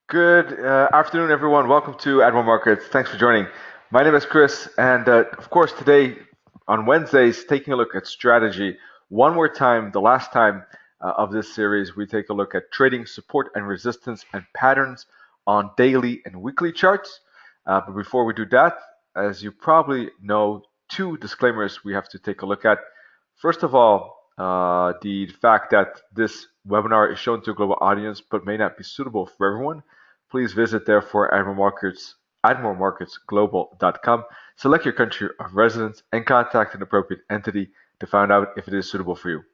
Good afternoon, everyone. Welcome to Admiral Markets. Thanks for joining. My name is Chris, and of course, today on Wednesdays, taking a look at strategy. One more time, the last time of this series, we take a look at trading support and resistance and patterns on daily and weekly charts. But before we do that, as you probably know, two disclaimers we have to take a look at. First of all, the fact that this webinar is shown to a global audience but may not be suitable for everyone. Please visit therefore admiralmarketsglobal.com. Select your country of residence and contact an appropriate entity to find out if it is suitable for you.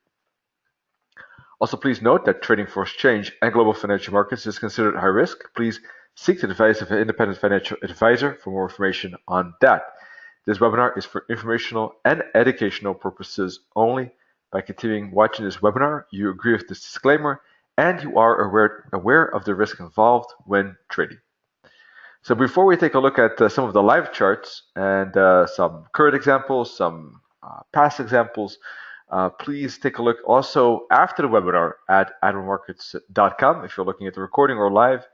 Also, please note that trading for exchange and global financial markets is considered high risk. Please seek the advice of an independent financial advisor for more information on that. This webinar is for informational and educational purposes only. By continuing watching this webinar, you agree with this disclaimer and you are aware of the risk involved when trading. So before we take a look at some of the live charts and some current examples, some past examples, please take a look also after the webinar at admiralmarkets.com. If you're looking at the recording or live,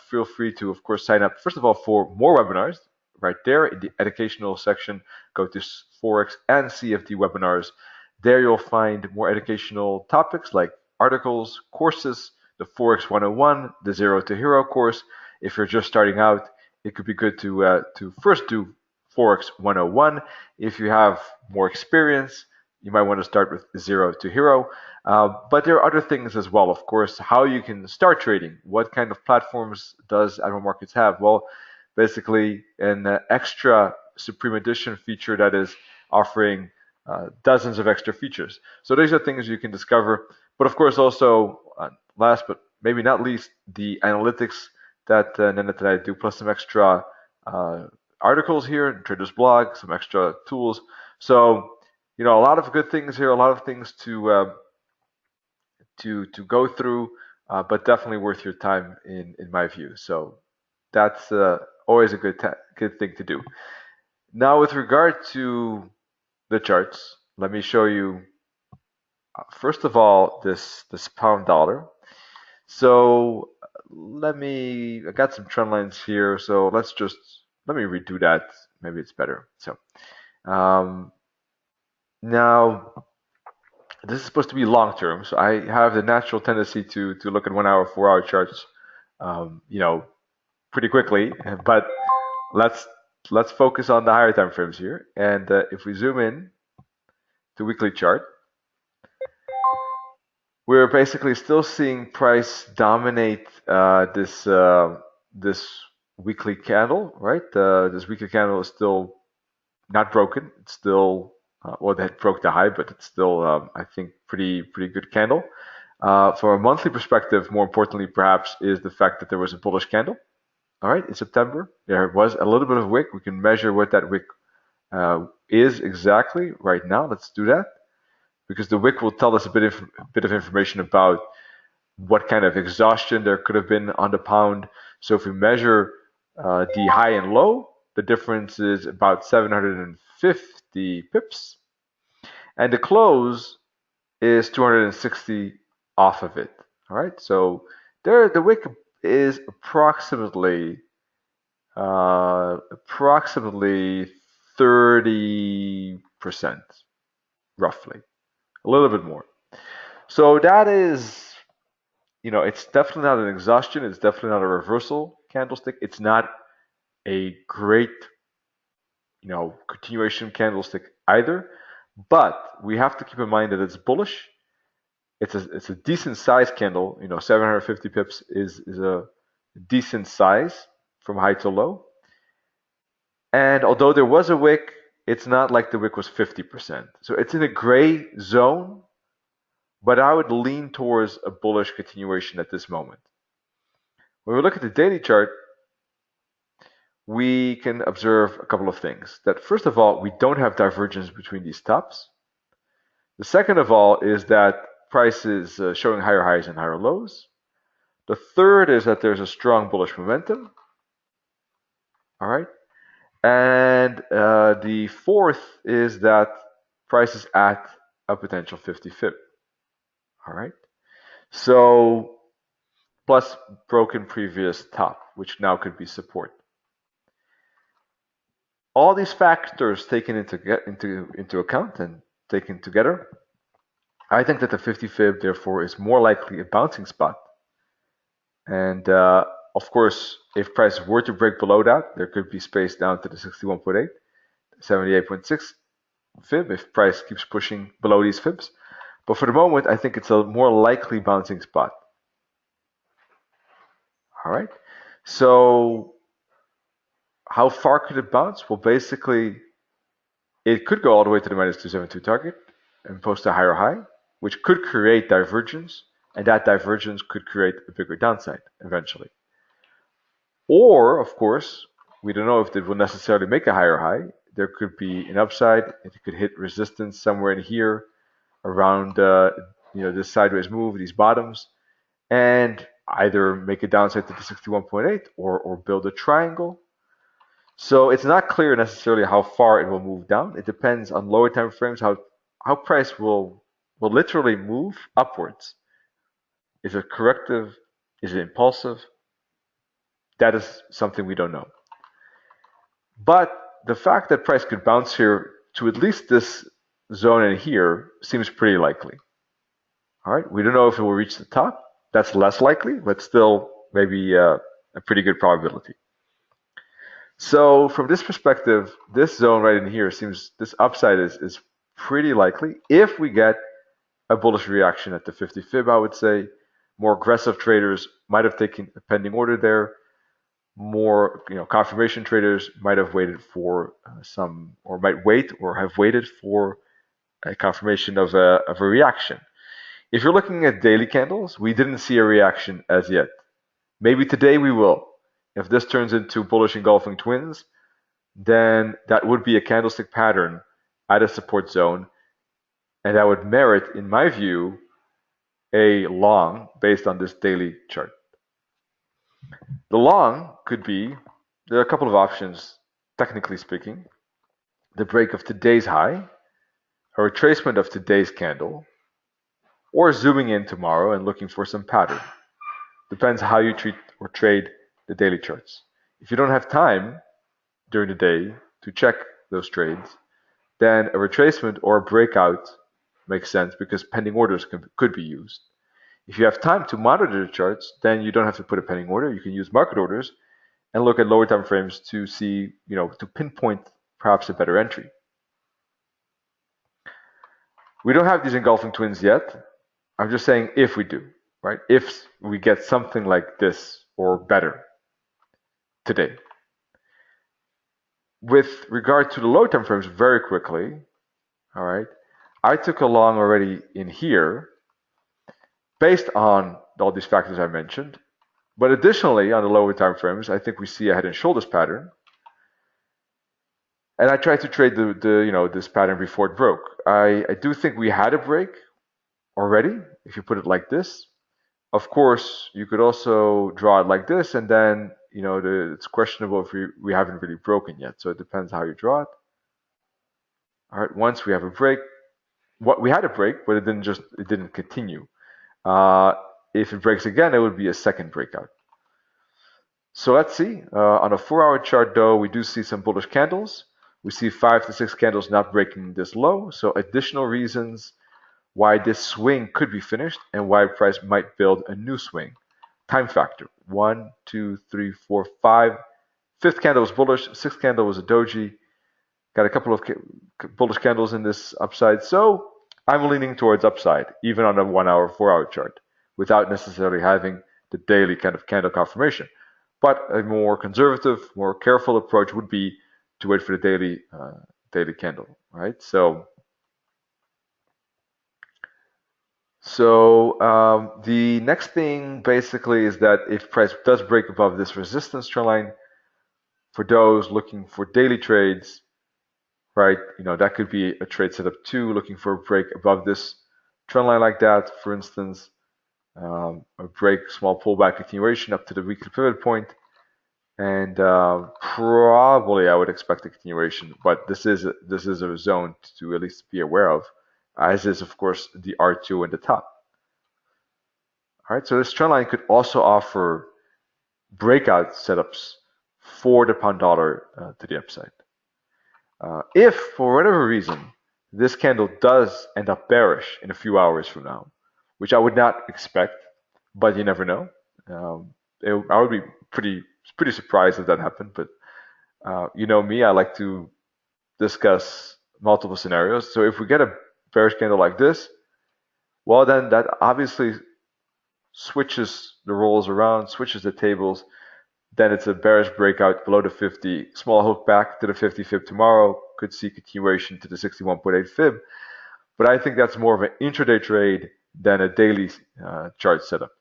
feel free to, of course, sign up, first of all, for more webinars. Right there in the educational section, go to Forex and CFD webinars. There you'll find more educational topics like articles, courses, the Forex 101, the Zero to Hero course. If you're just starting out, it could be good to first do Forex 101. If you have more experience, you might want to start with Zero to Hero. But there are other things as well, of course, how you can start trading. What kind of platforms does Admiral Markets have? Well, basically an extra Supreme Edition feature that is offering dozens of extra features. So these are things you can discover. But of course, also, last but maybe not least, the analytics that Nanette and I do, plus some extra articles here, Trader's Blog, some extra tools. So, a lot of good things here, a lot of things to go through, but definitely worth your time in my view. So that's always a good thing to do. Now, with regard to the charts, let me show you first of all this pound dollar. So I got some trend lines here. So let me redo that. Maybe it's better. So um, now this is supposed to be long term. So I have the natural tendency to look at 1 hour, 4 hour charts, pretty quickly. But let's let's focus on the higher time frames here. And if we zoom in to weekly chart, we're basically still seeing price dominate this weekly candle, right? This weekly candle is still not broken. It's still well, that broke the high, but it's still I think pretty good candle. From a monthly perspective, more importantly, perhaps, is the fact that there was a bullish candle. All right, in September, there was a little bit of wick. We can measure what that wick is exactly right now. Let's do that because the wick will tell us a bit of information about what kind of exhaustion there could have been on the pound. So if we measure the high and low, the difference is about 750 pips, and the close is 260 off of it. All right, so there the wick is approximately 30%, roughly, a little bit more. So that is, it's definitely not an exhaustion. It's definitely not a reversal candlestick. It's not a great, continuation candlestick either. But we have to keep in mind that it's bullish. It's a decent size candle. 750 pips is a decent size from high to low. And although there was a wick, it's not like the wick was 50%. So it's in a gray zone, but I would lean towards a bullish continuation at this moment. When we look at the daily chart, we can observe a couple of things. That first of all, we don't have divergence between these tops. The second of all is that price is showing higher highs and higher lows. The third is that there's a strong bullish momentum. All right. And the fourth is that price is at a potential 50 fib. All right. So plus broken previous top, which now could be support. All these factors taken into account and taken together, I think that the 50 fib therefore is more likely a bouncing spot. And of course, if prices were to break below that, there could be space down to the 61.8, 78.6 fib if price keeps pushing below these fibs. But for the moment, I think it's a more likely bouncing spot. All right. So how far could it bounce? Well, basically, it could go all the way to the minus 272 target and post a higher high, which could create divergence, and that divergence could create a bigger downside eventually. Or, of course, we don't know if it will necessarily make a higher high. There could be an upside. It could hit resistance somewhere in here around this sideways move, these bottoms, and either make a downside to the 61.8 or build a triangle. So it's not clear necessarily how far it will move down. It depends on lower time frames, how price will literally move upwards. Is it corrective? Is it impulsive? That is something we don't know. But the fact that price could bounce here to at least this zone in here seems pretty likely. All right, we don't know if it will reach the top. That's less likely, but still maybe a pretty good probability. So from this perspective, this zone right in here seems, this upside is pretty likely. If we get a bullish reaction at the 50 fib, I would say more aggressive traders might have taken a pending order there. More, confirmation traders might have waited for some, or might wait or have waited for a confirmation of a reaction. If you're looking at daily candles, we didn't see a reaction as yet. Maybe today we will. If this turns into bullish engulfing twins, then that would be a candlestick pattern at a support zone, and that would merit, in my view, a long based on this daily chart. The long could be, there are a couple of options, technically speaking. The break of today's high, a retracement of today's candle, or zooming in tomorrow and looking for some pattern. Depends how you treat or trade the daily charts. If you don't have time during the day to check those trades, then a retracement or a breakout makes sense because pending orders could be used. If you have time to monitor the charts, then you don't have to put a pending order. You can use market orders and look at lower time frames to see, to pinpoint perhaps a better entry. We don't have these engulfing twins yet. I'm just saying if we do, right? If we get something like this or better today. With regard to the low time frames, very quickly, all right, I took a long already in here based on all these factors I mentioned. But additionally, on the lower time frames, I think we see a head and shoulders pattern. And I tried to trade this pattern before it broke. I do think we had a break already, if you put it like this. Of course, you could also draw it like this, and then it's questionable if we haven't really broken yet. So it depends how you draw it. All right, once we have a break, we had a break, but it didn't continue. If it breaks again, it would be a second breakout. So let's see. On a 4-hour chart, though, we do see some bullish candles. We see 5 to 6 candles not breaking this low. So additional reasons why this swing could be finished and why price might build a new swing. Time factor. 1, 2, 3, 4, 5. Fifth candle was bullish. Sixth candle was a doji. Got a couple of bullish candles in this upside. So I'm leaning towards upside, even on a 1-hour, 4-hour chart, without necessarily having the daily kind of candle confirmation. But a more conservative, more careful approach would be to wait for the daily candle, right? So the next thing basically is that if price does break above this resistance trend line, for those looking for daily trades, right, that could be a trade setup too, looking for a break above this trend line like that, for instance, a break, small pullback continuation up to the weekly pivot point, and probably I would expect a continuation, but this is a zone to at least be aware of, as is of course the R2 in the top. All right, so this trend line could also offer breakout setups for the pound dollar to the upside. If for whatever reason this candle does end up bearish in a few hours from now, which I would not expect, but you never know. I would be pretty surprised if that happened. But you know me, I like to discuss multiple scenarios. So if we get a bearish candle like this, well then that obviously switches the roles around, switches the tables. Then it's a bearish breakout below the 50, small hook back to the 50 fib tomorrow, could see continuation to the 61.8 fib. But I think that's more of an intraday trade than a daily chart setup.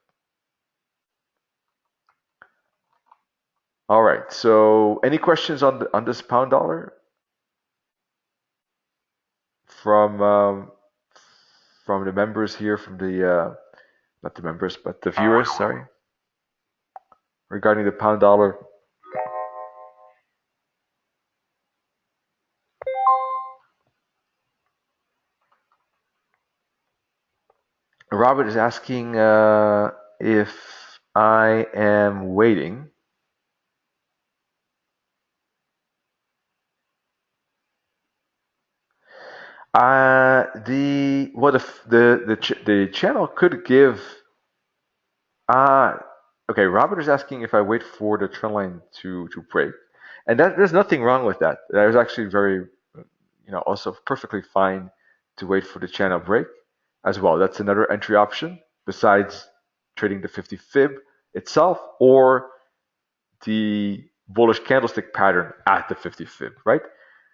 All right, so any questions on this pound dollar from the members here, from the not the members, but the viewers, sorry, regarding the pound dollar? Robert is asking if I am waiting. The channel could give. Okay. Robert is asking if I wait for the trend line to break, and there's nothing wrong with that. That is actually very, also perfectly fine to wait for the channel break as well. That's another entry option besides trading the 50 fib itself or the bullish candlestick pattern at the 50 fib, right?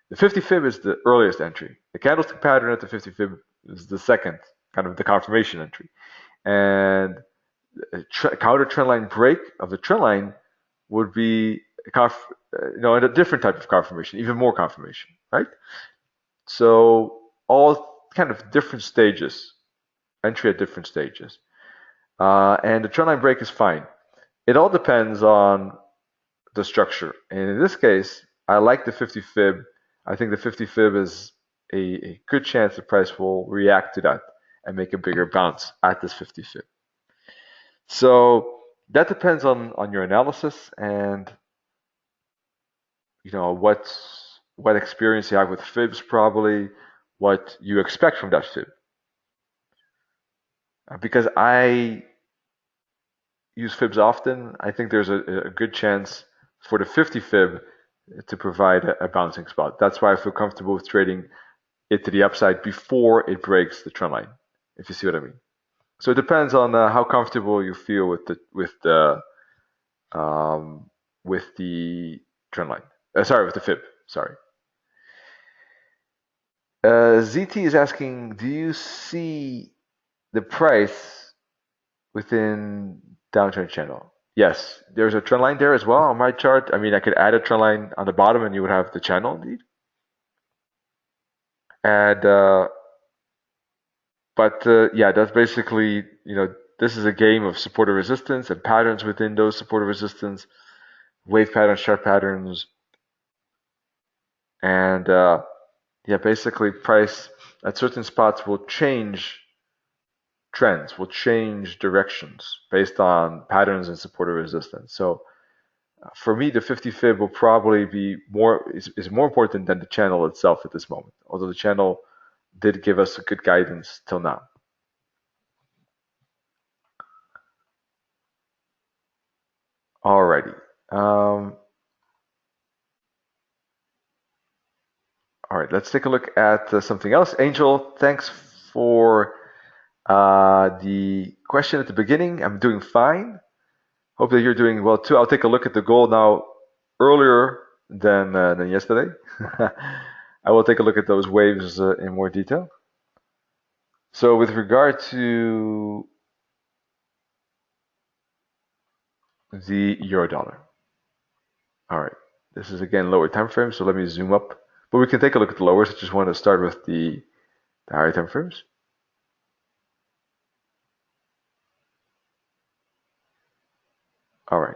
The 50 fib is the earliest entry. The candlestick pattern at the 50 fib is the second, kind of the confirmation entry. And counter trend line break of the trend line would be a different type of confirmation, even more confirmation, right? So all kind of different stages, entry at different stages. And the trend line break is fine. It all depends on the structure. And in this case, I like the 50 fib. I think the 50 fib is a good chance the price will react to that and make a bigger bounce at this 50 fib. So that depends on your analysis and what experience you have with fibs, probably what you expect from that fib. Because I use fibs often, I think there's a good chance for the 50 fib to provide a bouncing spot. That's why I feel comfortable with trading it to the upside before it breaks the trend line, if you see what I mean. So it depends on how comfortable you feel with the trend line. With the fib. Sorry. ZT is asking, do you see the price within downtrend channel? Yes, there's a trend line there as well on my chart. I mean, I could add a trend line on the bottom and you would have the channel indeed. And yeah, that's basically, this is a game of support and resistance and patterns within those support and resistance, wave patterns, chart patterns, and yeah, basically price at certain spots will change trends, will change directions based on patterns and support and resistance. So for me, the 50 fib will probably be is more important than the channel itself at this moment, although the channel did give us a good guidance till now. Alrighty. All right, let's take a look at something else. Angel, thanks for the question at the beginning. I'm doing fine. Hope that you're doing well too. I'll take a look at the goal now earlier than yesterday. I will take a look at those waves in more detail. So with regard to the euro dollar. All right, this is again lower time frame, so let me zoom up. But we can take a look at the lowers. I just want to start with the higher time frames. All right.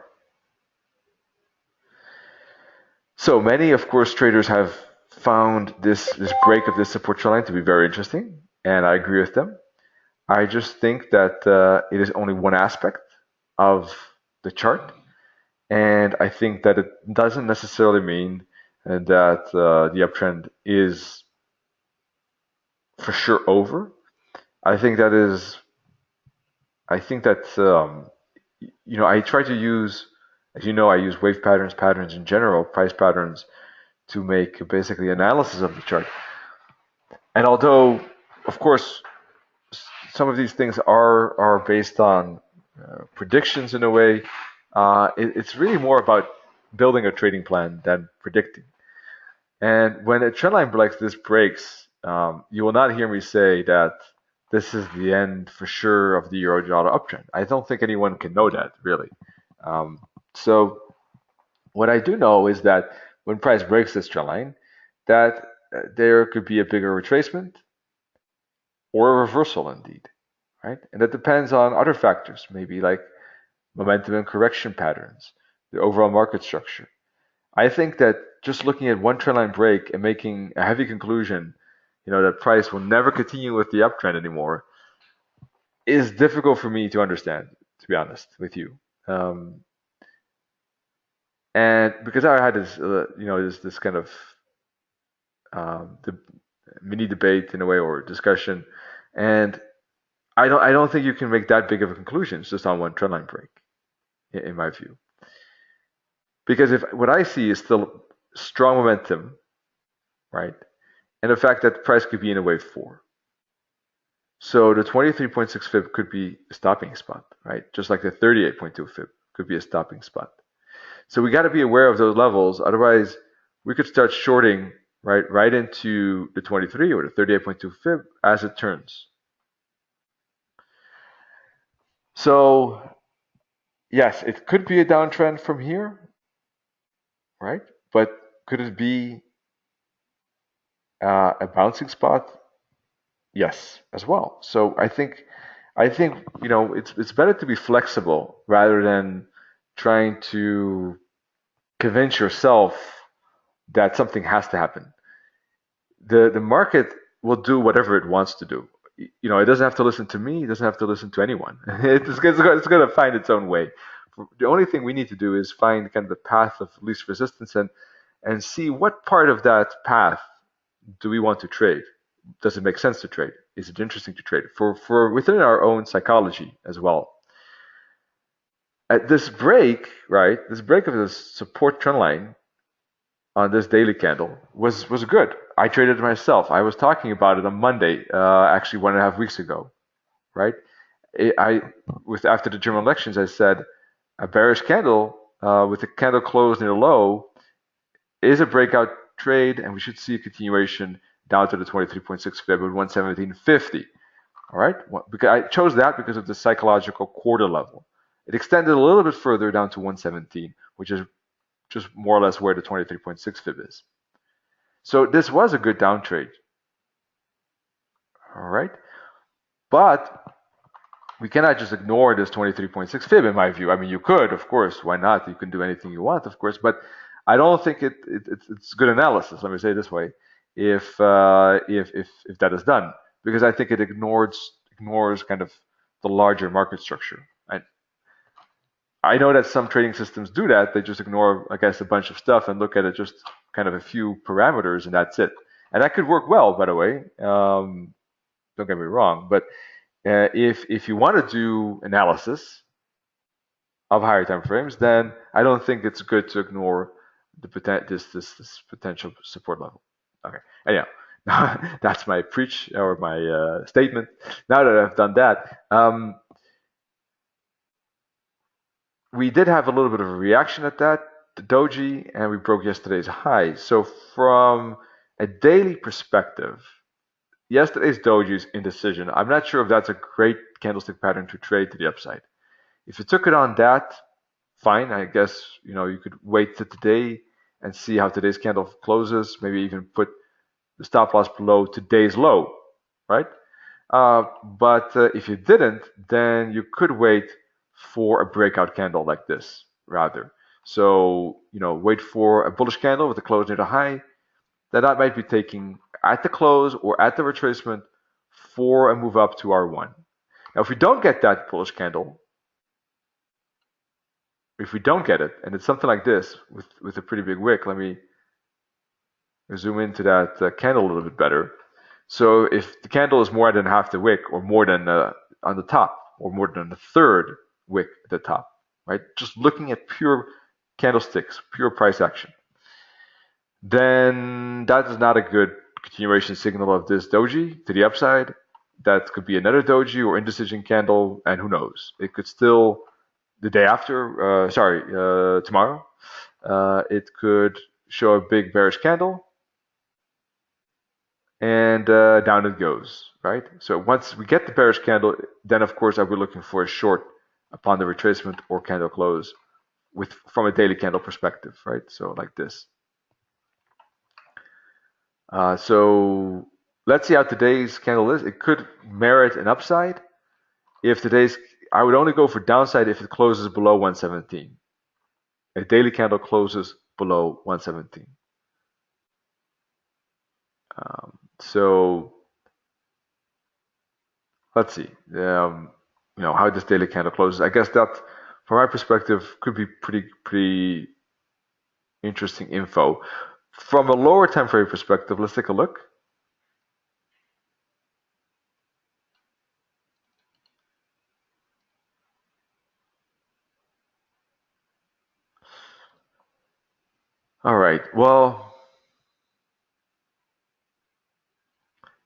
So many, of course, traders have found this break of this support trend line to be very interesting, and I agree with them. I just think that it is only one aspect of the chart, and I think that it doesn't necessarily mean that the uptrend is for sure over. I think that is, I think that I try to use, as you know, I use wave patterns, patterns in general, price patterns to make basically analysis of the chart. And although, of course, some of these things are based on predictions in a way, it's really more about building a trading plan than predicting. And when a trend line like this breaks, you will not hear me say that this is the end for sure of the euro dollar uptrend. I don't think anyone can know that really. Um, so what I do know is that when price breaks this trend line, that there could be a bigger retracement or a reversal indeed, right? And that depends on other factors, maybe like momentum and correction patterns, the overall market structure. I think that just looking at one trend line break and making a heavy conclusion, that price will never continue with the uptrend anymore is difficult for me to understand, to be honest with you. Um, and because I had this, this kind of the mini debate in a way or discussion, and I don't think you can make that big of a conclusion just on one trend line break, in my view. Because if what I see is still strong momentum, right, and the fact that the price could be in a wave four. So the 23.6 fib could be a stopping spot, right? Just like the 38.2 fib could be a stopping spot. So we got to be aware of those levels. Otherwise, we could start shorting right into the 23 or the 38.2 fib as it turns. So yes, it could be a downtrend from here, right? But could it be a bouncing spot? Yes, as well. So I think it's better to be flexible rather than trying to convince yourself that something has to happen. The market will do whatever it wants to do. It doesn't have to listen to me. It doesn't have to listen to anyone. It's going to find its own way. The only thing we need to do is find kind of the path of least resistance and see what part of that path do we want to trade. Does it make sense to trade? Is it interesting to trade for within our own psychology as well? At this break, right? This break of this support trend line on this daily candle was good. I traded it myself. I was talking about it on Monday, actually 1.5 weeks ago, right? I with after the German elections, I said a bearish candle with the candle closed near low is a breakout trade, and we should see a continuation down to the 23.6 fib at 117.50. All right, because I chose that because of the psychological quarter level. It extended a little bit further down to 117, which is just more or less where the 23.6 fib is. So this was a good down trade. All right, but we cannot just ignore this 23.6 fib in my view. I mean, you could, of course, why not? You can do anything you want, of course, but I don't think it's good analysis. Let me say it this way: if that is done, because I think it ignores kind of the larger market structure. I know that some trading systems do that. They just ignore, I guess, a bunch of stuff and look at it just kind of a few parameters, and that's it. And that could work well, by the way. Don't get me wrong, but if you want to do analysis of higher time frames, then I don't think it's good to ignore this potential support level. Okay. Anyhow, that's my preach or my statement. Now that I've done that, we did have a little bit of a reaction at that, the doji, and we broke yesterday's high. So from a daily perspective, yesterday's doji's indecision. I'm not sure if that's a great candlestick pattern to trade to the upside. If you took it on that, fine. I guess you could wait to today and see how today's candle closes. Maybe even put the stop loss below today's low, right? But if you didn't, then you could wait for a breakout candle like this rather. So wait for a bullish candle with a close near the high. That I might be taking at the close or at the retracement for a move up to R1. Now, if we don't get that bullish candle, if we don't get it, and it's something like this with a pretty big wick, let me zoom into that candle a little bit better. So if the candle is more than half the wick, or more than on the top, or more than a third wick at the top, right? Just looking at pure candlesticks, pure price action, then that is not a good continuation signal of this doji to the upside. That could be another doji or indecision candle, and who knows? It could still, the day after, tomorrow, it could show a big bearish candle, and down it goes, right? So once we get the bearish candle, then of course I'll be looking for a short upon the retracement or candle close from a daily candle perspective, right? So like this. So let's see how today's candle is. It could merit an upside. I would only go for downside if it closes below 117. A daily candle closes below 117. So let's see. How this daily candle closes. I guess that, from my perspective, could be pretty interesting info. From a lower time frame perspective, let's take a look. All right. Well,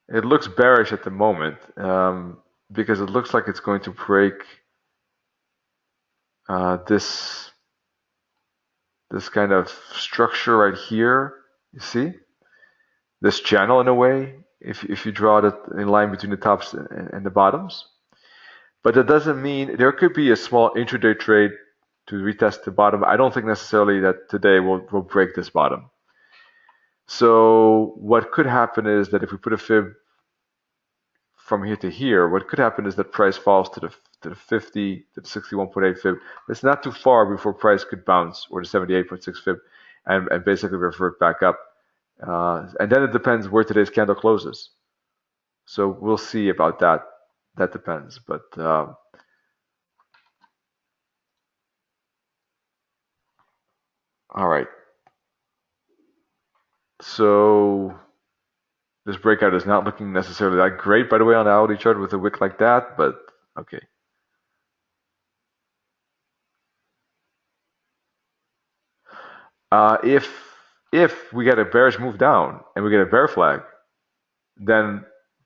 it looks bearish at the moment because it looks like it's going to break this kind of structure right here. You see this channel in a way, if you draw it in line between the tops and the bottoms. But that doesn't mean there could be a small intraday trade to retest the bottom. I don't think necessarily that today will break this bottom. So what could happen is that if we put a fib from here to here, what could happen is that price falls to the 50, to the 61.8 fib. It's not too far before price could bounce, or the 78.6 fib, and basically revert back up. And then it depends where today's candle closes. So we'll see about that. That depends. But all right. So this breakout is not looking necessarily that great, by the way, on the hourly chart with a wick like that, but okay. If we get a bearish move down and we get a bear flag, then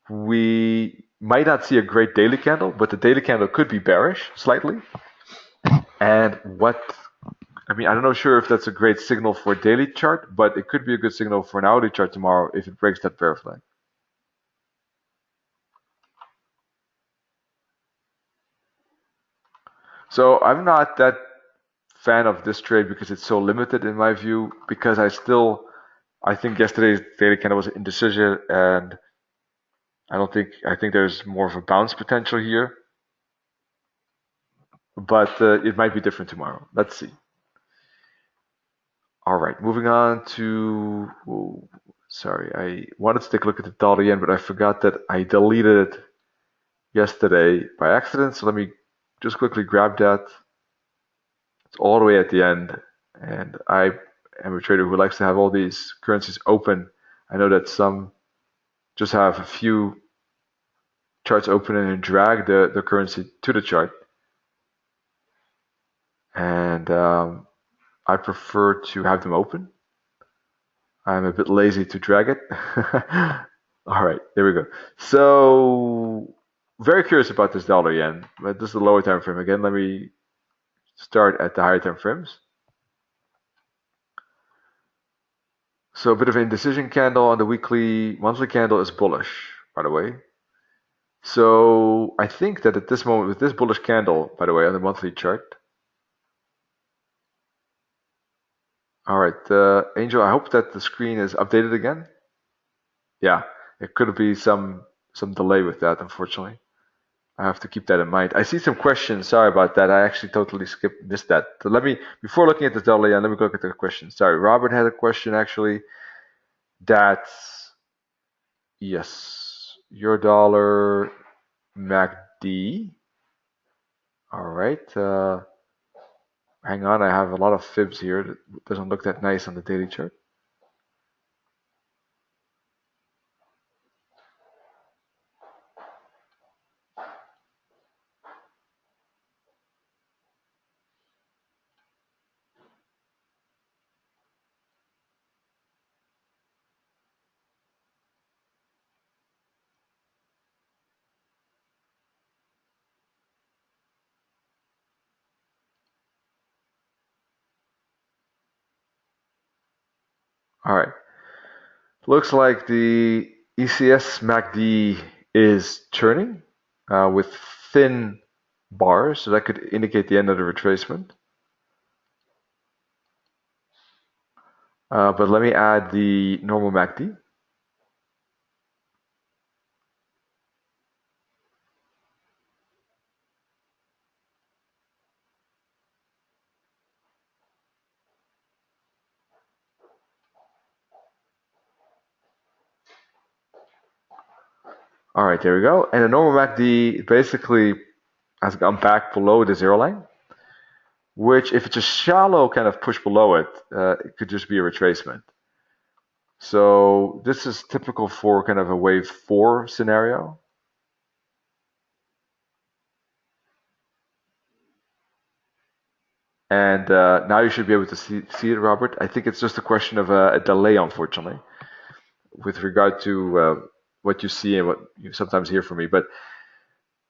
we might not see a great daily candle, but the daily candle could be bearish slightly. And I'm not sure if that's a great signal for a daily chart, but it could be a good signal for an hourly chart tomorrow if it breaks that bear flag. So I'm not that fan of this trade because it's so limited in my view, because I think yesterday's daily candle was an indecision, and I think there's more of a bounce potential here, but it might be different tomorrow. Let's see. All right, moving on to, sorry, I wanted to take a look at the dollar yen, but I forgot that I deleted it yesterday by accident. So let me just quickly grab that. It's all the way at the end, and I am a trader who likes to have all these currencies open. I know that some just have a few charts open and drag the currency to the chart, and I prefer to have them open. I'm a bit lazy to drag it. All right, there we go. So very curious about this dollar yen, but this is the lower time frame again. Let me start at the higher time frames. So a bit of an indecision candle on the monthly candle is bullish, by the way. So I think that at this moment, with this bullish candle, by the way, on the monthly chart. All right, Angel, I hope that the screen is updated again. Yeah, it could be some delay with that, unfortunately. I have to keep that in mind. I see some questions. Sorry about that. I actually totally missed that. So before looking at this dollar yen, let me look at the questions. Sorry, Robert had a question actually. That's, yes, your dollar MACD MACD. All right. Hang on, I have a lot of fibs here. That doesn't look that nice on the daily chart. All right. Looks like the ECS MACD is turning with thin bars, so that could indicate the end of the retracement. But let me add the normal MACD. All right, there we go. And the normal MACD basically has gone back below the zero line, which if it's a shallow kind of push below it, it could just be a retracement. So this is typical for kind of a wave 4 scenario. And now you should be able to see it, Robert. I think it's just a question of a delay, unfortunately, with regard to what you see and what you sometimes hear from me. But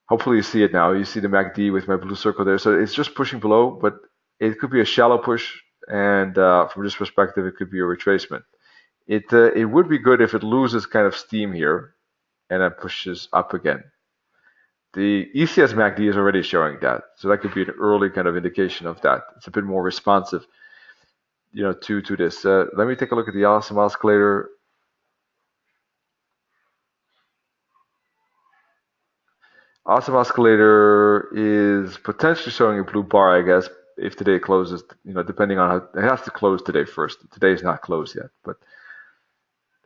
hopefully you see it now. You see the MACD with my blue circle there. So it's just pushing below, but it could be a shallow push. And from this perspective, it could be a retracement. It would be good if it loses kind of steam here and then pushes up again. The ECS MACD is already showing that, so that could be an early kind of indication of that. It's a bit more responsive, to this. Let me take a look at the awesome oscillator. Awesome oscillator is potentially showing a blue bar, I guess, if today closes. Depending on how it has to close today first. Today is not closed yet, but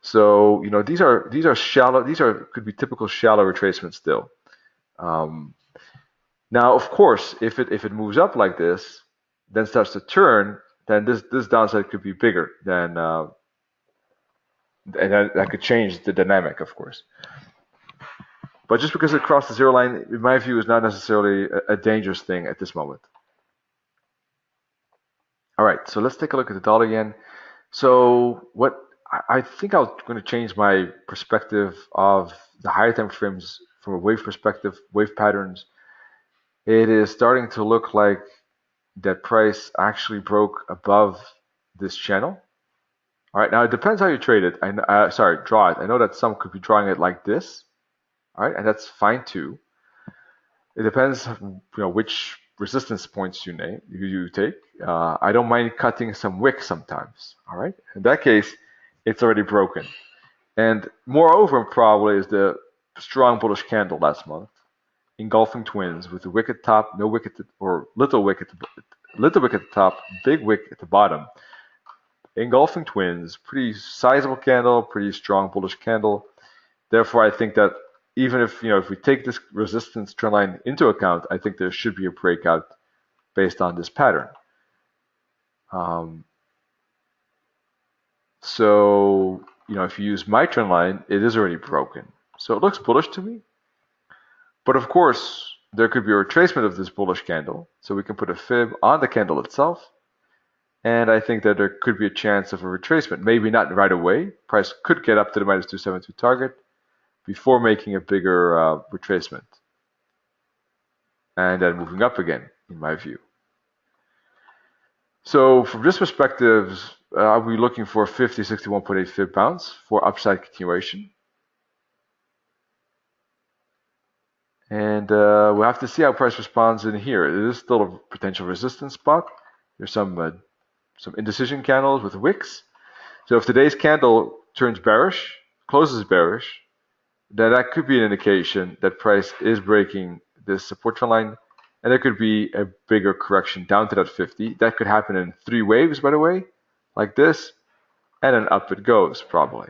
so these are shallow. Could be typical shallow retracements still. Now, of course, if it moves up like this, then starts to turn, then this downside could be bigger than, and that could change the dynamic, of course. But just because it crossed the zero line, in my view, is not necessarily a dangerous thing at this moment. All right, so let's take a look at the dollar again. So what I think I'm going to change my perspective of the higher time frames from a wave perspective, wave patterns. It is starting to look like that price actually broke above this channel. All right, now it depends how you trade it. Draw it. I know that some could be drawing it like this. All right, and that's fine too. It depends, which resistance points you take. I don't mind cutting some wick sometimes. All right, in that case, it's already broken. And moreover, probably is the strong bullish candle last month, engulfing twins with the wick at top, no wick or little wick at the top, big wick at the bottom. Engulfing twins, pretty sizable candle, pretty strong bullish candle. Therefore, I think that even if we take this resistance trend line into account, I think there should be a breakout based on this pattern. So if you use my trend line, it is already broken. So it looks bullish to me. But of course, there could be a retracement of this bullish candle. So we can put a fib on the candle itself. And I think that there could be a chance of a retracement. Maybe not right away. Price could get up to the minus 272 target before making a bigger retracement. And then moving up again, in my view. So from this perspective, are we looking for 50, 61.8 fib bounce for upside continuation? And we'll have to see how price responds in here. It is still a potential resistance spot. There's some indecision candles with wicks. So if today's candle turns bearish, closes bearish, then that could be an indication that price is breaking this support trend line, and there could be a bigger correction down to that 50. That could happen in 3 waves, by the way, like this, and then up it goes, probably.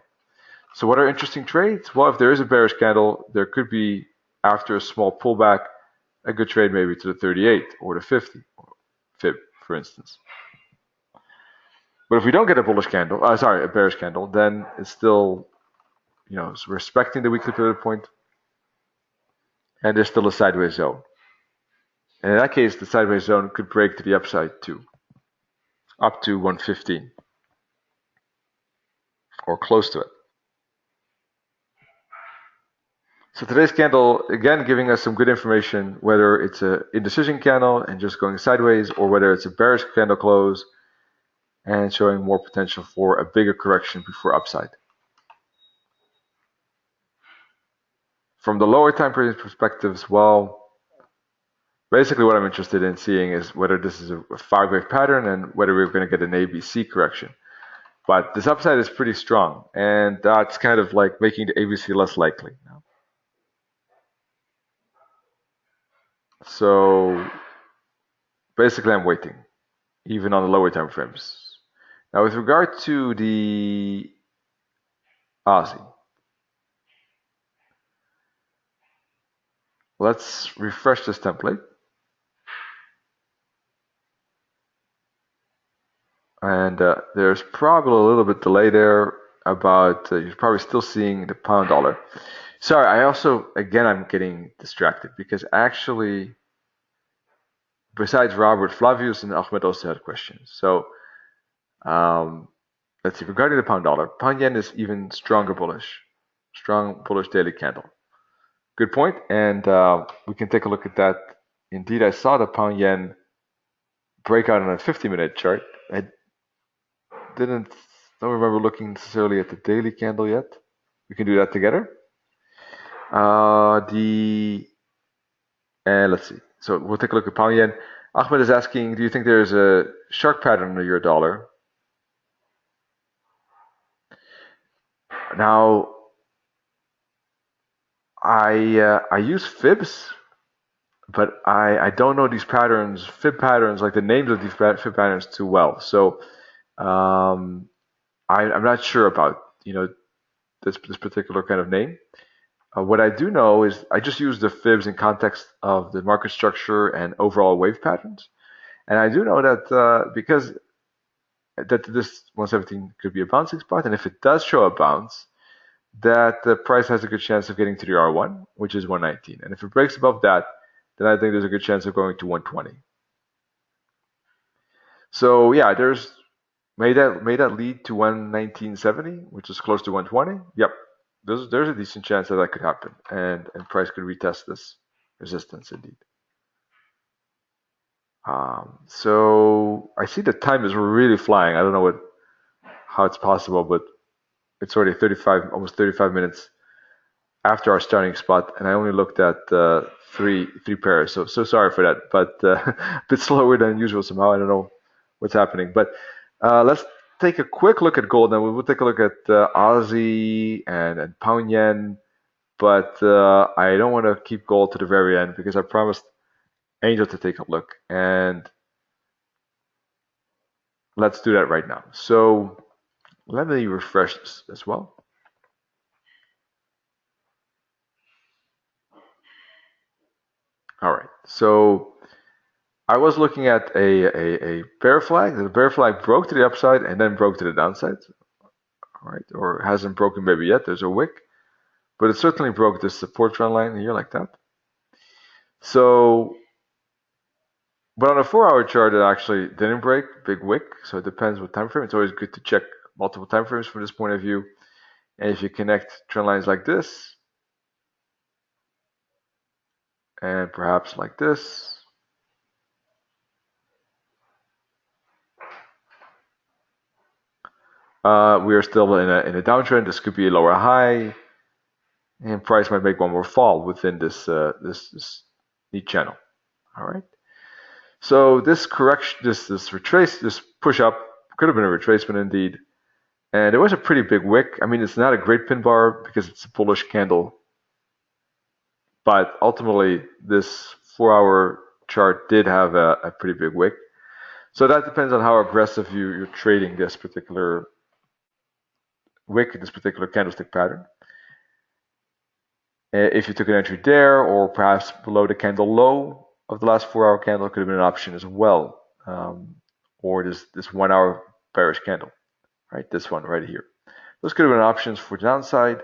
So what are interesting trades? Well, if there is a bearish candle, there could be after a small pullback, a good trade maybe to the 38 or the 50 fib, for instance. But if we don't get a a bearish candle, then it's still, it's respecting the weekly pivot point, and there's still a sideways zone. And in that case, the sideways zone could break to the upside too, up to 115 or close to it. So today's candle, again, giving us some good information, whether it's an indecision candle and just going sideways, or whether it's a bearish candle close and showing more potential for a bigger correction before upside. From the lower time period perspectives, well, basically what I'm interested in seeing is whether this is a 5-wave pattern and whether we're going to get an ABC correction. But this upside is pretty strong, and that's kind of like making the ABC less likely. So basically I'm waiting, even on the lower time frames. Now with regard to the Aussie, let's refresh this template. And there's probably a little bit delay there about, you're probably still seeing the pound dollar. Sorry, I'm getting distracted because actually, besides Robert, Flavius and Ahmed also had questions. So let's see, regarding the pound dollar, pound yen is even stronger bullish, strong bullish daily candle. Good point, and we can take a look at that. Indeed, I saw the pound yen break out on a 50-minute chart. I don't remember looking necessarily at the daily candle yet. We can do that together. Let's see. So we'll take a look at pound yen. Ahmed is asking, do you think there's a shark pattern in the euro dollar? Now, I use fibs, but I don't know these patterns, fib patterns, like the names of these fib patterns too well. So I'm not sure about this particular kind of name. What I do know is I just use the fibs in context of the market structure and overall wave patterns. And I do know that because this 117 could be a bouncing spot, and if it does show a bounce, that the price has a good chance of getting to the R1, which is 119. And if it breaks above that, then I think there's a good chance of going to 120. So yeah, may that lead to 119.70, which is close to 120. Yep, there's a decent chance that could happen, and price could retest this resistance indeed. So I see the time is really flying. I don't know how it's possible, but it's already almost 35 minutes after our starting spot, and I only looked at three pairs. So sorry for that, but a bit slower than usual somehow. I don't know what's happening, but let's take a quick look at gold. Then we'll take a look at Aussie and pound yen, but I don't want to keep gold to the very end because I promised Angel to take a look, and let's do that right now. So let me refresh this as well. All right, so I was looking at a bear flag. The bear flag broke to the upside and then broke to the downside. All right, or hasn't broken maybe yet. There's a wick, but it certainly broke this support trend line here like that. So, but on a 4-hour chart, it actually didn't break, big wick. So it depends what time frame. It's always good to check multiple time frames from this point of view. And if you connect trend lines like this, and perhaps like this, we are still in a downtrend. This could be a lower high, and price might make one more fall within this neat channel. All right. So this correction, this push up could have been a retracement indeed, and it was a pretty big wick. I mean, it's not a great pin bar because it's a bullish candle, but ultimately this 4-hour chart did have a pretty big wick. So that depends on how aggressive you're trading this particular wick, this particular candlestick pattern. If you took an entry there, or perhaps below the candle low of the last 4 hour candle, could have been an option as well. Or this 1 hour bearish candle, right? This one right here. Those could have been options for downside.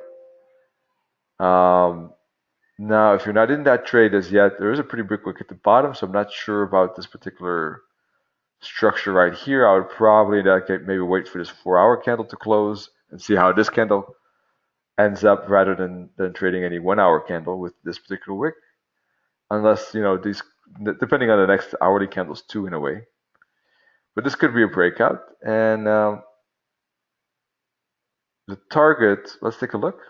Now, if you're not in that trade as yet, there is a pretty big wick at the bottom, so I'm not sure about this particular structure right here. I would probably in that case maybe wait for this 4 hour candle to close and see how this candle ends up rather than trading any 1 hour candle with this particular wick. Unless, these, depending on the next hourly candles too, in a way. But this could be a breakout. And the target, let's take a look.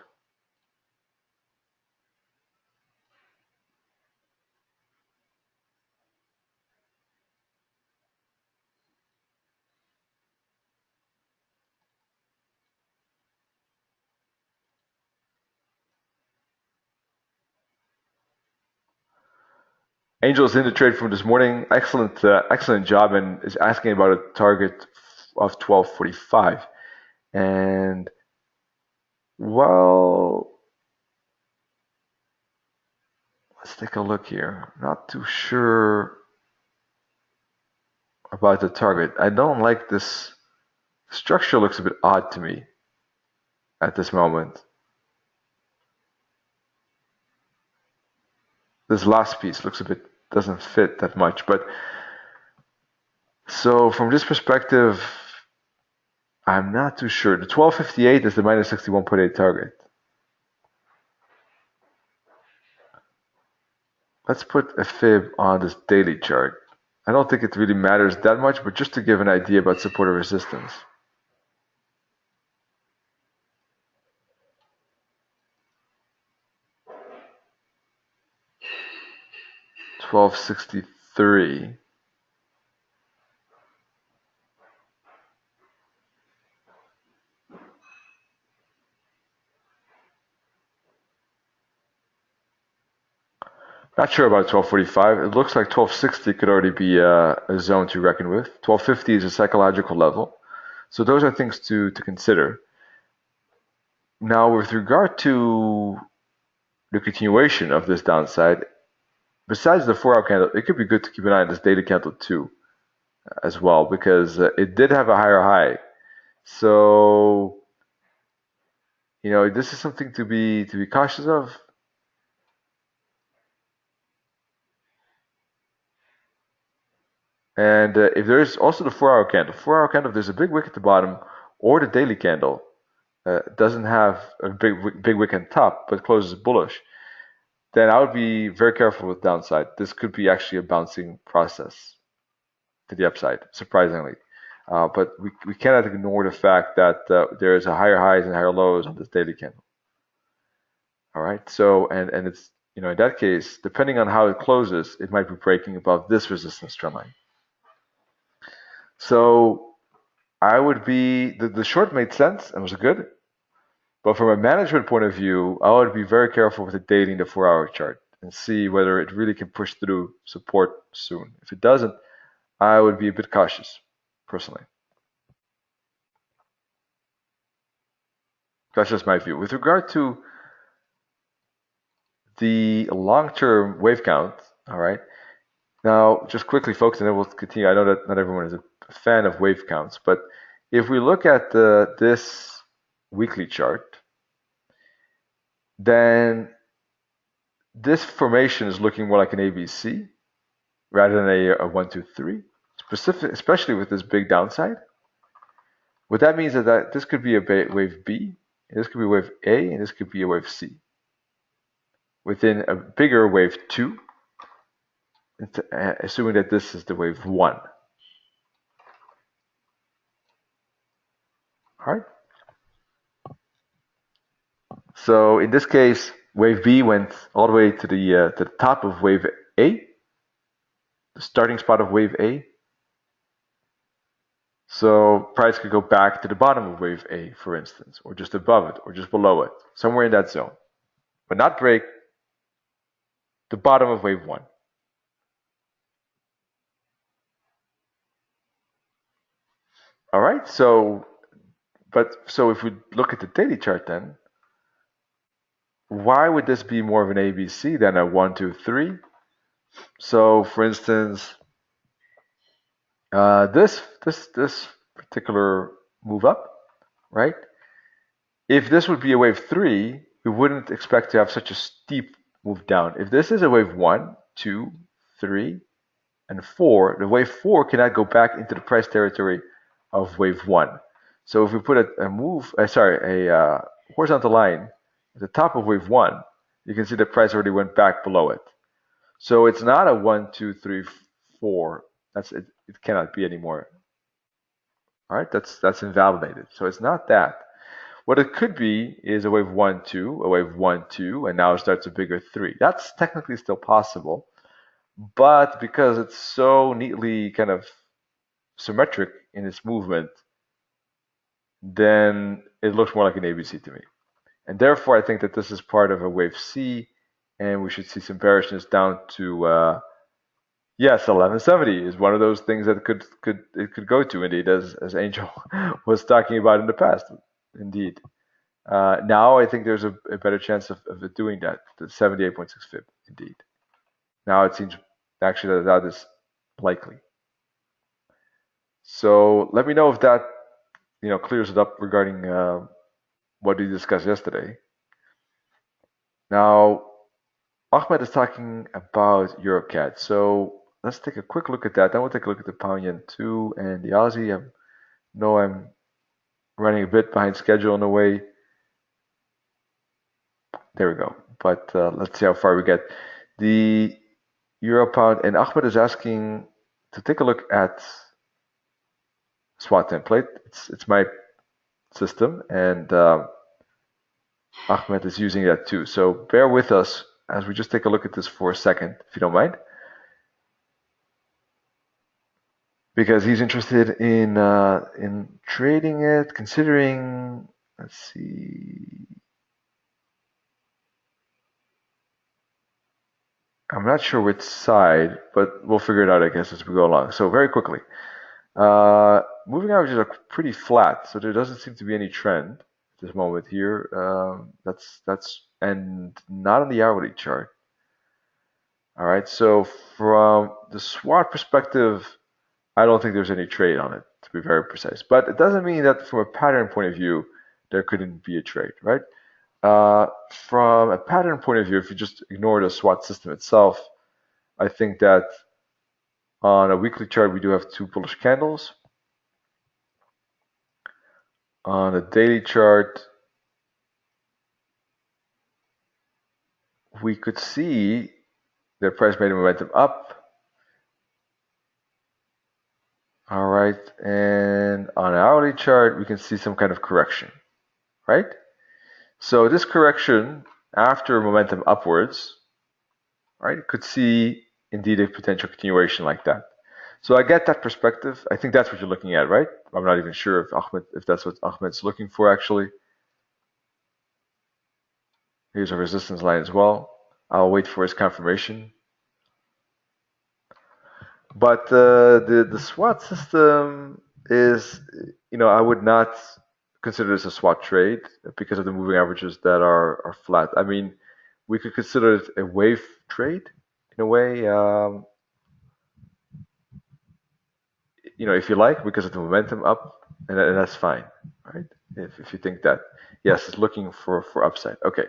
Angel's in the trade from this morning. Excellent job, and is asking about a target of 1245. And well, let's take a look here. Not too sure about the target. I don't like this structure. Looks a bit odd to me at this moment. This last piece looks a bit doesn't fit that much, but so from this perspective, I'm not too sure. The 1258 is the minus 61.8 target. Let's put a fib on this daily chart. I don't think it really matters that much, but just to give an idea about support or resistance. $12.63. Not sure about 1245. It looks like 1260 could already be a zone to reckon with. 1250 is a psychological level. So those are things to consider. Now, with regard to the continuation of this downside, besides the 4 hour candle, it could be good to keep an eye on this daily candle too, as well, because it did have a higher high. So, this is something to be cautious of. And if there's also the 4 hour candle, if there's a big wick at the bottom, or the daily candle doesn't have a big wick on top but closes bullish, then I would be very careful with downside. This could be actually a bouncing process to the upside, surprisingly. But we cannot ignore the fact that there is a higher highs and higher lows on this daily candle. All right. So and it's in that case, depending on how it closes, it might be breaking above this resistance trend line. So I would be the short made sense and was good. But from a management point of view, I would be very careful with the daily in the 4 hour chart and see whether it really can push through support soon. If it doesn't, I would be a bit cautious, personally. That's just my view. With regard to the long-term wave count, all right. Now, just quickly, folks, and then we'll continue. I know that not everyone is a fan of wave counts, but if we look at this weekly chart, then this formation is looking more like an ABC rather than a 1, 2, 3, especially with this big downside. What that means is that this could be a wave B, and this could be a wave A, and this could be a wave C. Within a bigger wave 2, assuming that this is the wave 1. All right. So in this case, wave B went all the way to the top of wave A, the starting spot of wave A. So price could go back to the bottom of wave A, for instance, or just above it, or just below it, somewhere in that zone, but not break the bottom of wave 1. All right. So if we look at the daily chart, then why would this be more of an ABC than a 1, 2, 3? So, for instance, this particular move up, right? If this would be a wave 3, we wouldn't expect to have such a steep move down. If this is a wave 1, 2, 3, and 4, the wave 4 cannot go back into the price territory of wave 1. So if we put a horizontal line at the top of wave 1, you can see the price already went back below it. So it's not a 1, 2, 3, 4. That's it. It cannot be anymore. All right, that's invalidated. So it's not that. What it could be is a wave 1, 2, a wave 1, 2, and now it starts a bigger 3. That's technically still possible, but because it's so neatly kind of symmetric in its movement, then it looks more like an ABC to me. And therefore, I think that this is part of a wave C, and we should see some bearishness down to yes, 1170 is one of those things that it could go to, indeed, as Angel was talking about in the past. Indeed. Now I think there's a better chance of it doing that. The 78.6 fib, indeed. Now it seems actually that is likely. So let me know if that clears it up regarding what we discussed yesterday. Now Ahmed is talking about EuroCAD. So let's take a quick look at that. Then we'll take a look at the pound yen too and the Aussie. I know I'm running a bit behind schedule in a way. There we go. But let's see how far we get. The Euro pound, and Ahmed is asking to take a look at SWOT template. It's my system, and Ahmed is using that too. So bear with us as we just take a look at this for a second, if you don't mind, because he's interested in trading it, considering. Let's see. I'm not sure which side, but we'll figure it out, I guess, as we go along. So very quickly, moving averages are pretty flat, so there doesn't seem to be any trend at this moment here. And not on the hourly chart. All right, so from the SWOT perspective, I don't think there's any trade on it, to be very precise. But it doesn't mean that from a pattern point of view, there couldn't be a trade, right? From a pattern point of view, if you just ignore the SWOT system itself, I think that on a weekly chart, we do have two bullish candles. On a daily chart, we could see the price made a momentum up. All right, and on an hourly chart, we can see some kind of correction, right? So this correction after momentum upwards, right, could see indeed a potential continuation like that. So I get that perspective. I think that's what you're looking at, right? I'm not even sure if that's what Ahmed's looking for actually. Here's a resistance line as well. I'll wait for his confirmation. But the SWOT system is, I would not consider this a SWOT trade because of the moving averages that are flat. I mean, we could consider it a wave trade in a way, if you like, because of the momentum up, and that's fine, right? If you think that, yes, it's looking for upside. Okay.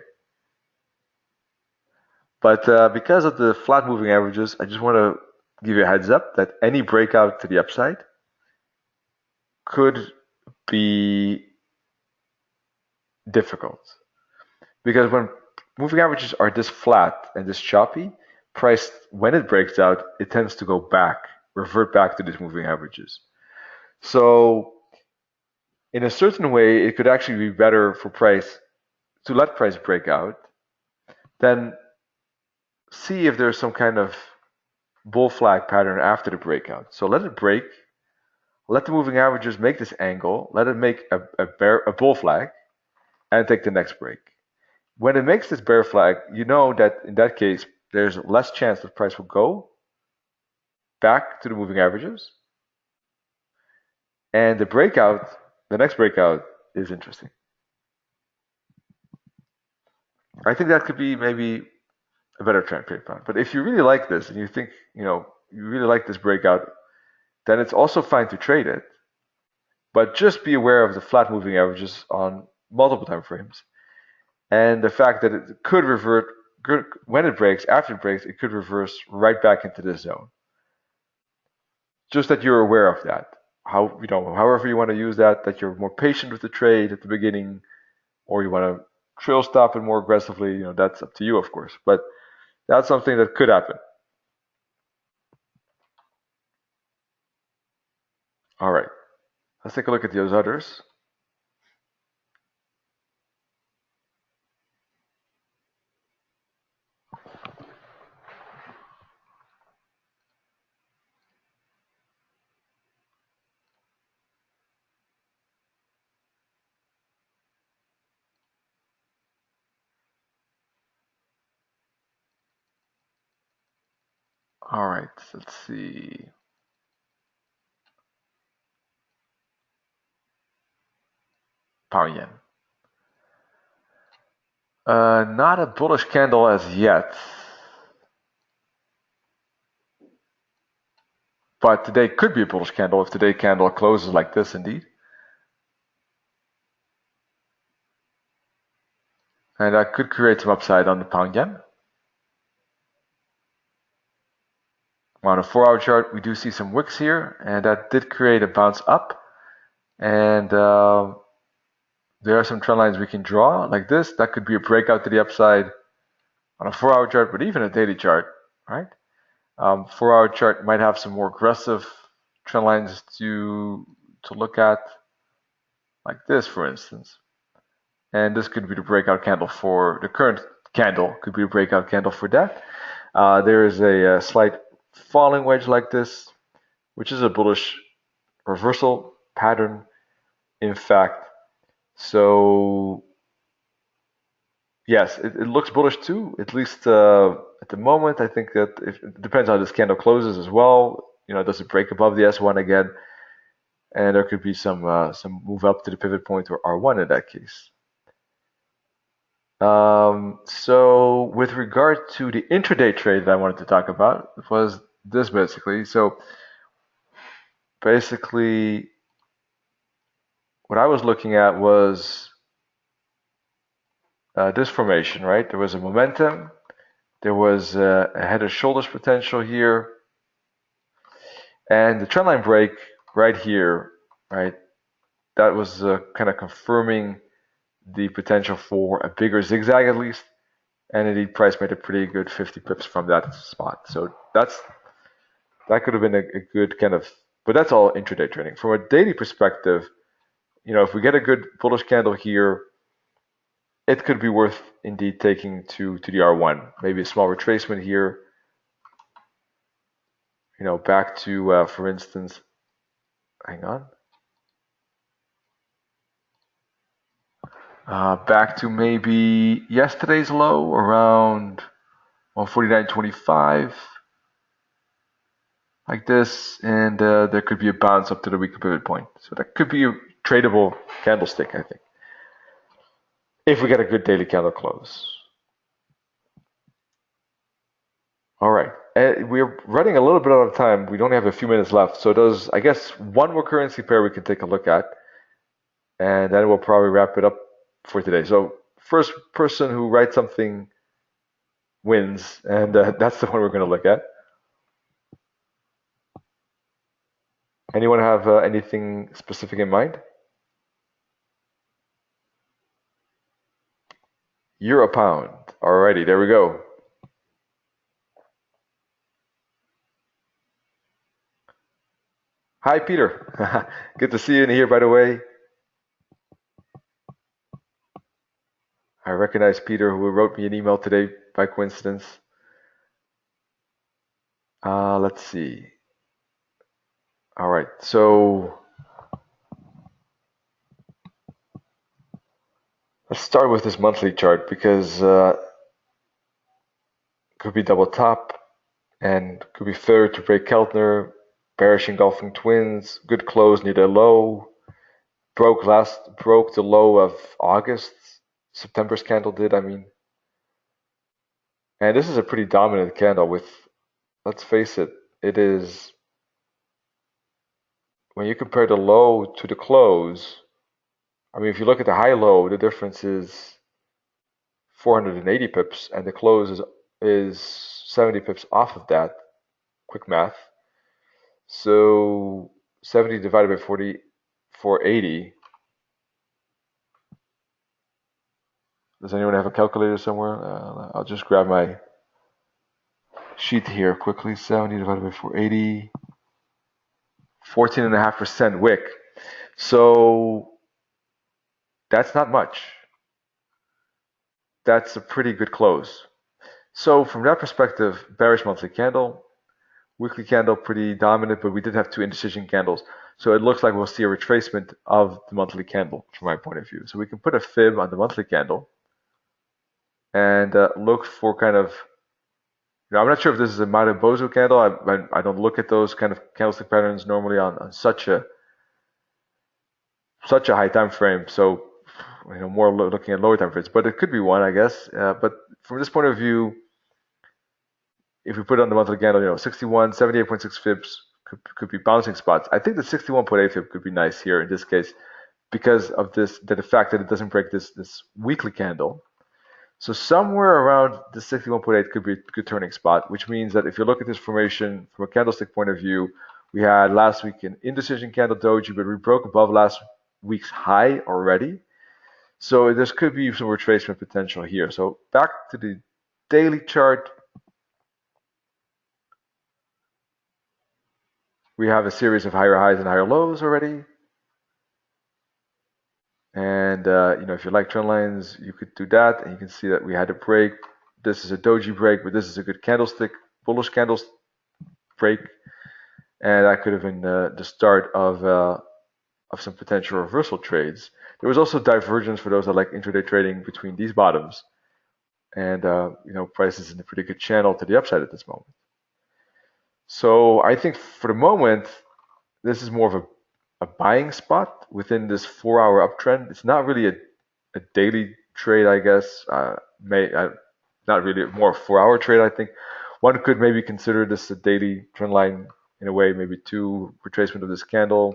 But because of the flat moving averages, I just want to give you a heads up that any breakout to the upside could be difficult. Because when moving averages are this flat and this choppy, price, when it breaks out, it tends to go back, revert back to these moving averages. So in a certain way, it could actually be better for price to let price break out than see if there's some kind of bull flag pattern after the breakout. So let it break, let the moving averages make this angle, let it make a bull flag, and take the next break. When it makes this bear flag, you know that in that case, there's less chance that price will go back to the moving averages. And the next breakout is interesting. I think that could be maybe a better trend paper. But if you really like this and you think, you really like this breakout, then it's also fine to trade it. But just be aware of the flat moving averages on multiple time frames and the fact that it could revert when it breaks, after it breaks, it could reverse right back into this zone. Just that you're aware of that. However you want to use that, that you're more patient with the trade at the beginning, or you want to trail stop it more aggressively, that's up to you, of course. But that's something that could happen. All right, let's take a look at those others. All right, let's see. Pound yen. Not a bullish candle as yet, but today could be a bullish candle if today's candle closes like this indeed. And that could create some upside on the pound yen. On a 4-hour chart, we do see some wicks here, and that did create a bounce up. And there are some trend lines we can draw like this. That could be a breakout to the upside on a 4-hour chart, but even a daily chart, right? 4-hour chart might have some more aggressive trend lines to look at, like this, for instance. And this could be the breakout candle for the current candle, could be a breakout candle for that. There is a slight falling wedge like this, which is a bullish reversal pattern, in fact. So yes, it looks bullish too, at least at the moment. I think that it depends how this candle closes as well. Does it break above the S1 again? And there could be some move up to the pivot point or R1 in that case. So with regard to the intraday trade that I wanted to talk about, it was this basically. So basically, what I was looking at was this formation, right? There was a momentum, there was a head and shoulders potential here, and the trendline break right here, right? That was kind of confirming the potential for a bigger zigzag at least, and indeed price made a pretty good 50 pips from that spot. So that could have been a good kind of, but that's all intraday trading. From a daily perspective, if we get a good bullish candle here, it could be worth indeed taking to the R1. Maybe a small retracement here. Back to, for instance, hang on. Back to maybe yesterday's low around 149.25, like this, and there could be a bounce up to the weekly pivot point. So that could be a tradable candlestick, I think, if we get a good daily candle close. All right. We're running a little bit out of time. We only have a few minutes left. So there's, I guess, one more currency pair we can take a look at, and then we'll probably wrap it up for today. So first person who writes something wins, and that's the one we're going to look at. Anyone have anything specific in mind? Euro pound. Alrighty, there we go. Hi, Peter. Good to see you in here, by the way. I recognize Peter, who wrote me an email today by coincidence. Let's see. All right, so let's start with this monthly chart because could be double top and could be third to break Keltner, bearish engulfing twins, good close near the low, broke the low of August. September's candle did, I mean. And this is a pretty dominant candle with, let's face it, it is, when you compare the low to the close, I mean, if you look at the high low, the difference is 480 pips, and the close is 70 pips off of that. Quick math. So 70 divided by 40, 480. Does anyone have a calculator somewhere? I'll just grab my sheet here quickly. 70 divided by 480. 14.5% wick. So that's not much. That's a pretty good close. So from that perspective, bearish monthly candle, weekly candle pretty dominant, but we did have two indecision candles. So it looks like we'll see a retracement of the monthly candle from my point of view. So we can put a fib on the monthly candle and look for kind of, I'm not sure if this is a Maribozu candle. I don't look at those kind of candlestick patterns normally on such a high time frame. So more looking at lower time frames, but it could be one, I guess. But from this point of view, if we put it on the monthly candle, 61, 78.6 fibs could be bouncing spots. I think the 61.8 fib could be nice here in this case because of the fact that it doesn't break this weekly candle. So somewhere around the 61.8 could be a good turning spot, which means that if you look at this formation from a candlestick point of view, we had last week an indecision candle doji, but we broke above last week's high already. So this could be some retracement potential here. So back to the daily chart. We have a series of higher highs and higher lows already. And if you like trend lines, you could do that. And you can see that we had a break. This is a doji break, but this is a good candlestick, bullish candlestick break. And that could have been the start of some potential reversal trades. There was also divergence for those that like intraday trading between these bottoms. And price is in a pretty good channel to the upside at this moment. So I think for the moment, this is more of a buying spot within this 4-hour uptrend. It's not really a daily trade, I guess. Not really, more a 4-hour trade, I think. One could maybe consider this a daily trend line in a way, maybe two retracement of this candle.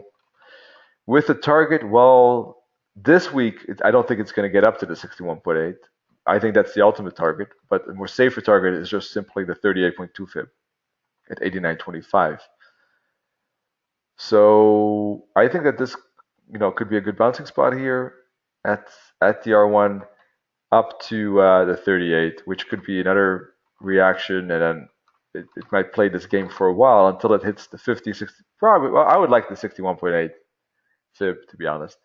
With the target, well, this week, I don't think it's going to get up to the 61.8. I think that's the ultimate target, but a more safer target is just simply the 38.2 fib at 89.25. So I think that this, could be a good bouncing spot here at the R1 up to the 38, which could be another reaction, and then it might play this game for a while until it hits the 50, 60. Probably, well, I would like the 61.8 fib, to be honest,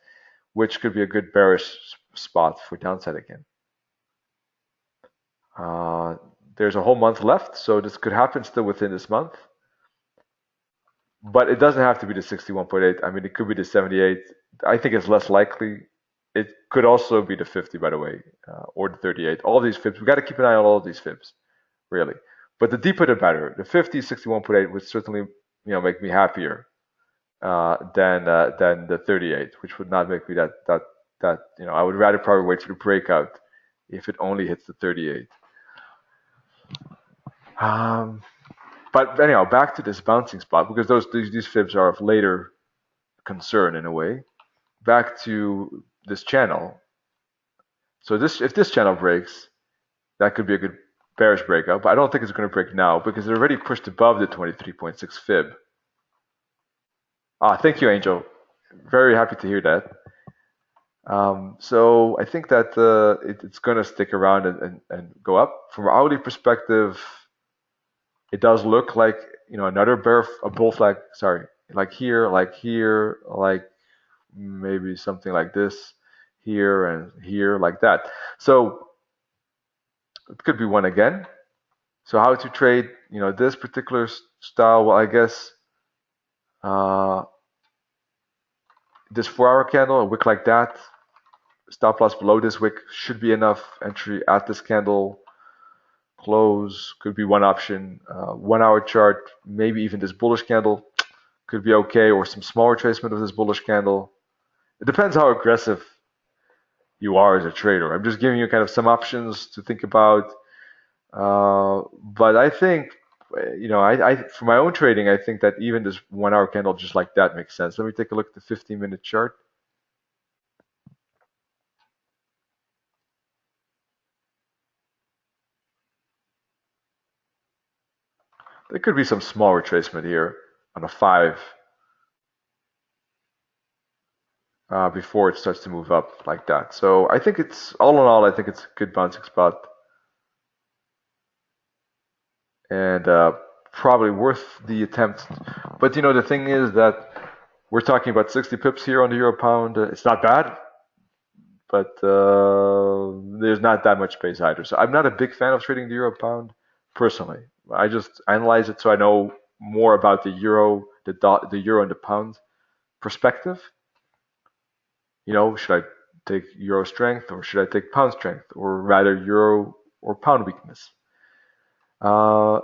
which could be a good bearish spot for downside again. There's a whole month left, so this could happen still within this month. But it doesn't have to be the 61.8. I mean, it could be the 78. I think it's less likely. It could also be the 50, by the way, or the 38. All these fibs, we got to keep an eye on all of these fibs, really. But the deeper the better. The 50, 61.8 would certainly, make me happier than the 38, which would not make me that. I would rather probably wait for the breakout if it only hits the 38. But anyhow, back to this bouncing spot, because these fibs are of later concern in a way. Back to this channel. So if this channel breaks, that could be a good bearish breakout, but I don't think it's going to break now because it already pushed above the 23.6 fib. Thank you, Angel. Very happy to hear that. So I think that it's going to stick around and go up. From an hourly perspective, it does look like another a bull flag. Sorry, like here, like maybe something like this, here and here, like that. So it could be one again. So how to trade, this particular style? Well, I guess this 4-hour candle, a wick like that, stop loss below this wick should be enough. Entry at this candle. Close could be one option. 1-hour chart, maybe even this bullish candle could be okay, or some small retracement of this bullish candle. It depends how aggressive you are as a trader. I'm just giving you kind of some options to think about. But I think, for my own trading, I think that even this 1 hour candle just like that makes sense. Let me take a look at the 15-minute chart. There could be some small retracement here on a 5 before it starts to move up like that. So I think it's, all in all, I think it's a good bouncing spot and probably worth the attempt. But the thing is that we're talking about 60 pips here on the euro pound. It's not bad, but there's not that much space either. So I'm not a big fan of trading the euro pound personally. I just analyze it so I know more about the euro, the euro and the pound perspective. Should I take euro strength or should I take pound strength, or rather euro or pound weakness? Uh,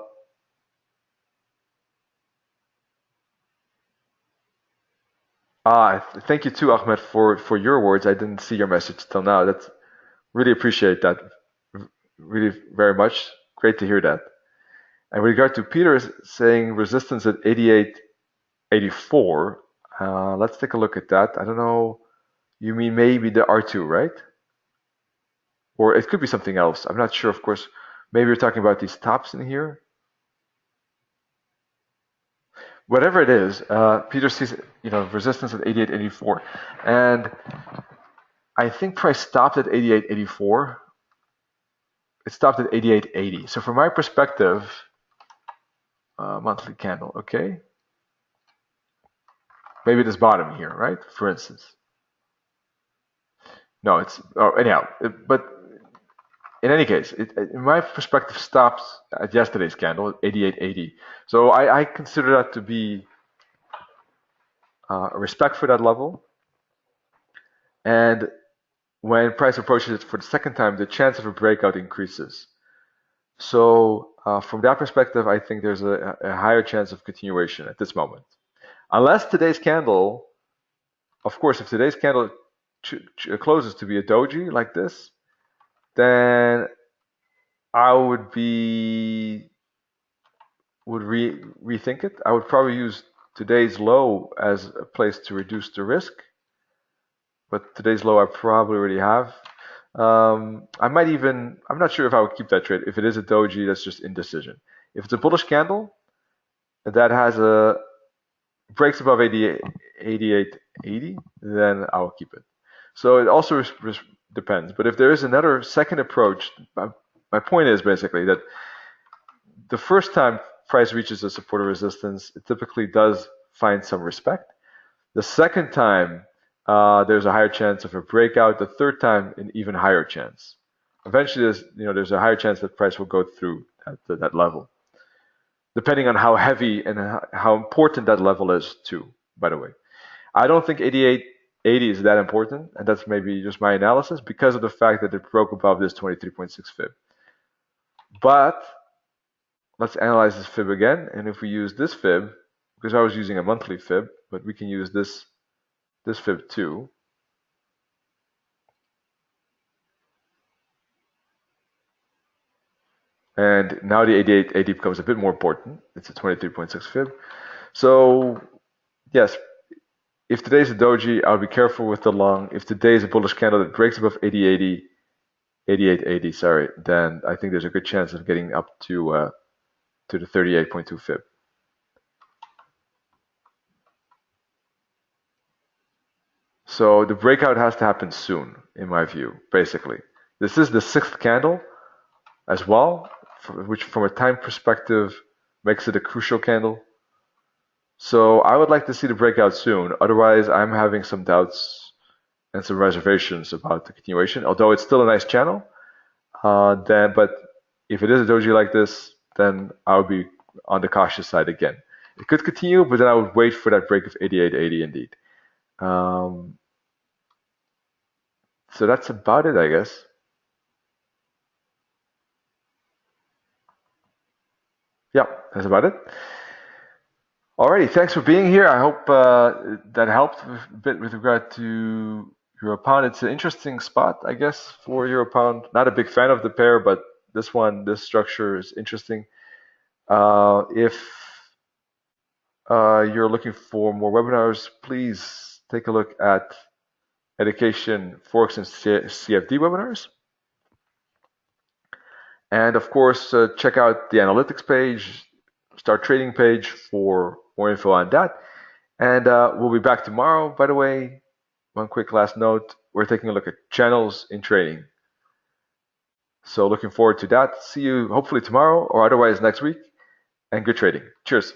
Thank you too, Ahmed, for your words. I didn't see your message till now. That's really appreciate that, really very much. Great to hear that. And with regard to Peter saying resistance at 88.84, let's take a look at that. I don't know. You mean maybe the R2, right? Or it could be something else. I'm not sure, of course. Maybe you're talking about these tops in here. Whatever it is, Peter sees resistance at 88.84, and I think price stopped at 88.84. It stopped at 88.80. So from my perspective, monthly candle, okay, maybe this bottom here, right? For instance, no, it's anyhow. But in any case, in my perspective, stops at yesterday's candle at 88.80. So I consider that to be a respect for that level. And when price approaches it for the second time, the chance of a breakout increases. So from that perspective, I think there's a higher chance of continuation at this moment. Unless today's candle, of course, if today's candle closes to be a doji like this, then I would rethink it. I would probably use today's low as a place to reduce the risk, but today's low I probably already have. I'm not sure if I would keep that trade. If it is a doji, that's just indecision. If it's a bullish candle that has a breaks above 88.80, then I will keep it. So it also depends. But if there is another second approach, my point is basically that the first time price reaches a support or resistance, it typically does find some respect. The second time, there's a higher chance of a breakout. The third time, an even higher chance. Eventually, there's a higher chance that price will go through that level, depending on how heavy and how important that level is too, by the way. I don't think 88.80 is that important, and that's maybe just my analysis because of the fact that it broke above this 23.6 fib. But let's analyze this fib again, and if we use this fib, because I was using a monthly fib, but we can use this fib too. And now the 88.80 becomes a bit more important. It's a 23.6 fib. So yes, if today's a doji, I'll be careful with the long. If today is a bullish candle that breaks above 88.80, sorry, then I think there's a good chance of getting up to the 38.2 fib. So the breakout has to happen soon, in my view, basically. This is the sixth candle as well, which from a time perspective makes it a crucial candle. So I would like to see the breakout soon. Otherwise, I'm having some doubts and some reservations about the continuation. Although it's still a nice channel, but if it is a doji like this, then I would be on the cautious side again. It could continue, but then I would wait for that break of 88.80 indeed. So that's about it, I guess. Yeah, that's about it. Alrighty, thanks for being here. I hope that helped a bit with regard to Euro Pound. It's an interesting spot, I guess, for Euro Pound. Not a big fan of the pair, but This structure is interesting. If you're looking for more webinars, please take a look at Education, Forex, and CFD webinars. And of course, check out the analytics page, start trading page for more info on that. And we'll be back tomorrow. By the way, one quick last note, we're taking a look at channels in trading. So looking forward to that. See you hopefully tomorrow or otherwise next week. And good trading. Cheers.